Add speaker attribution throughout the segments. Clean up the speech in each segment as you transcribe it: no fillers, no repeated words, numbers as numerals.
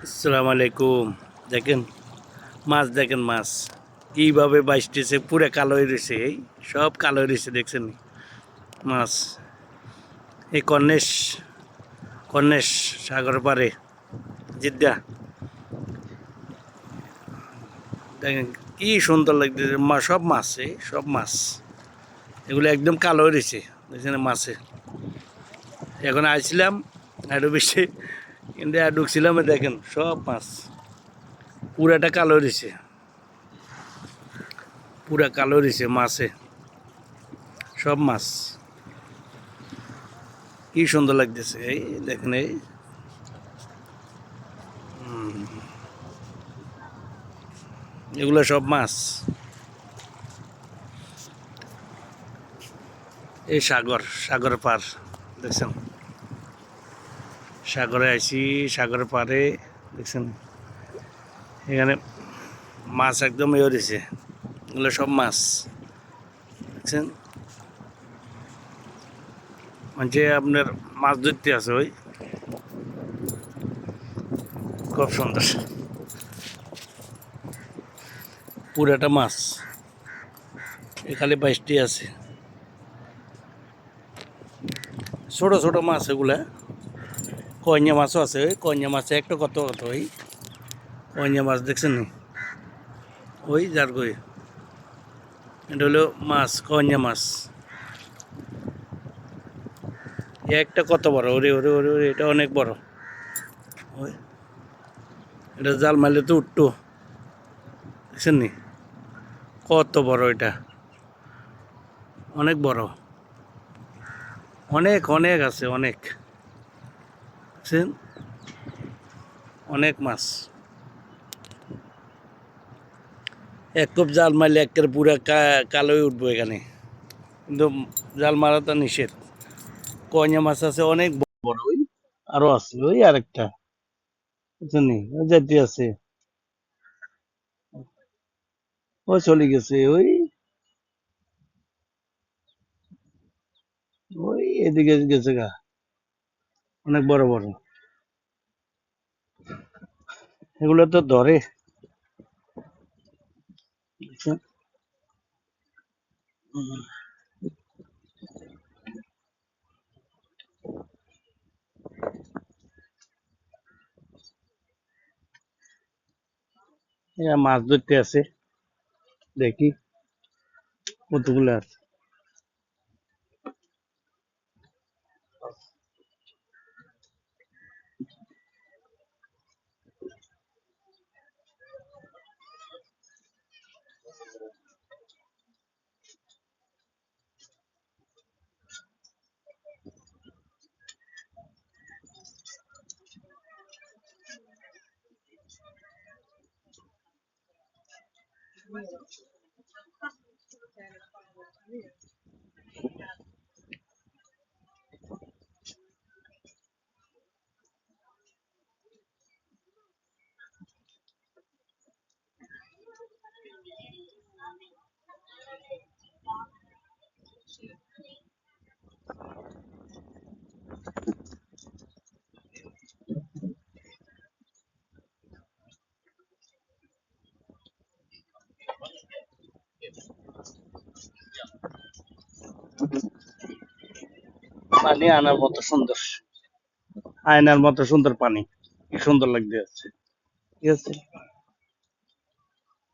Speaker 1: আসসালামু আলাইকুম। দেখেন মাছ, দেখেন মাছ কিভাবে বাইসতেছে, পুরা কালো হয়ে রয়েছে। এই সব কালো হয়ে রয়েছে, দেখছেন মাছ। এই কর্নেশ কর্নেশ সাগর পারে জিদ্দা। দেখেন কি সুন্দর লাগতেছে, সব মাছ, এই সব মাছ এগুলো একদম কালো হয়ে রয়েছে, দেখছেন মাছে। এখন আসছিলাম একটু বেশি, কিন্তু ঢুকছিলাম, দেখেন সব মাছ পুরাটা কালো রয়েছে, পুরা কালো রয়েছে মাছে, সব মাছ। কি সুন্দর লাগতেছে, এই দেখেন এই এগুলো সব মাছ। এই সাগর পার, দেখছেন সাগরে আইছি, সাগর পারে দেখছেন এখানে মাছ একদম ইয়ে রয়েছে, এগুলো সব মাছ দেখছেন। মানে আপনার মাছ ধরতে আছে, ওই খুব সুন্দর পুরাটা মাছ, এখানে 22টি আছে, ছোট ছোট মাছ এগুলা। কইঞ্জা মাছও আছে, ওই কইঞ্জা মাছ একটা কত কত, ওই কইঞ্জা মাছ দেখছেন নি, ওই যার কই এটা হলো মাছ, কইঞ্জা মাছ। একটা কত বড়, ওরে ওরে ওরে ওরে, এটা অনেক বড়। ওই এটা জাল মারলে তো উঠতো, দেখছেন নি কত বড় এটা, অনেক বড়, অনেক অনেক আছে, অনেক দেখছেন, অনেক মাছ। এক কোপ জাল মারলে একের পুরা কালোই উঠবো এখানে, কিন্তু জাল মারাটা নিষেধ। কইঞ্জা মাছ আছে অনেক বড়, ওই আরো আছে, ওই আরেকটা বুঝছেন নি, ওই জাতি আছে, ও চলে গেছে, ওই ওই এদিকে গেছে গা, অনেক বড় বড়, এগুলো তো ধরে, দেখছেন? এরা মাছ ধরতে আছে, দেখি কতগুলো আছে। পানি আনার মতো সুন্দর, আয়নার মতো সুন্দর পানি, কি সুন্দর লাগতে যাচ্ছে, ঠিক আছে।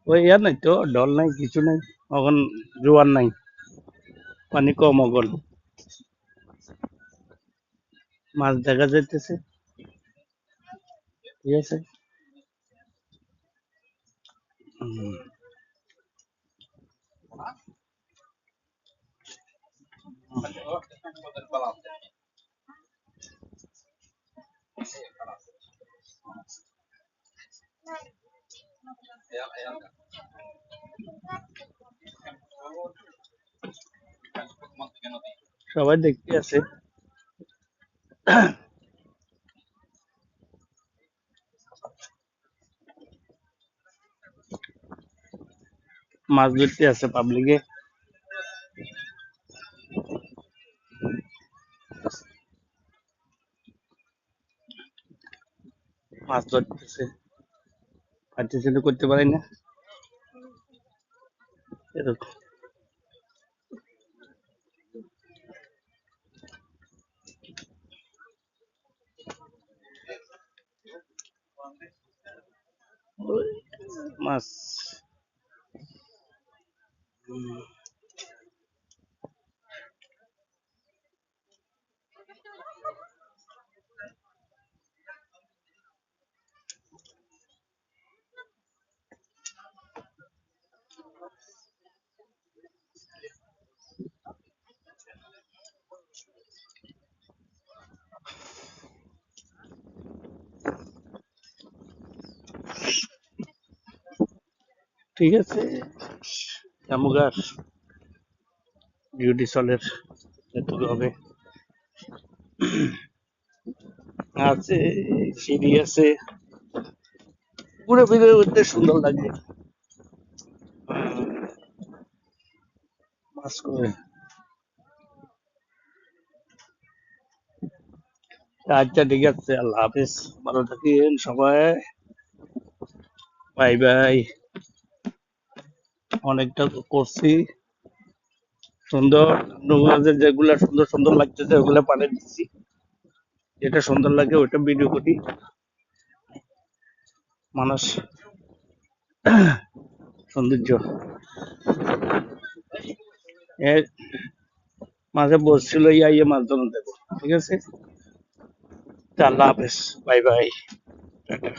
Speaker 1: ওই ইয়ার নাই তো, ডল নাই, কিছু নাই, এখন জোয়ার নাই, পানি কম, এখন মাছ দেখা যাইতেছে, ঠিক আছে। হুম, সবাই দেখতে আছে, মাছ ধরতে আছে পাবলিকে। মাছ ধরতেছে, পার্টিসিপেট করতে পারি না এরকম। মাছ ঠিক আছে, জামুগার বিউটি সলের এটুকু হবে। আছে, সিঁড়ি আছে, ঘুরে ফিরে উঠতে সুন্দর লাগে। মাছ করে আচ্ছা, ঠিক আছে, আল্লাহ হাফিজ, ভালো থাকেন সবাই, বাই বাই। অনেকটা করছি সুন্দর, নৌকাতে যেগুলা সুন্দর সুন্দর লাগতেছে ওগুলা পাঠিয়ে দিচ্ছি, যেটা সুন্দর লাগে ওইটা ভিডিও করি। মানুষ সৌন্দর্য এর মাঝে বসছিল ইয়ে মাছ ধরুন দেবো, ঠিক আছে, আল্লাহ হাফেজ, বাই বাই, টাটা।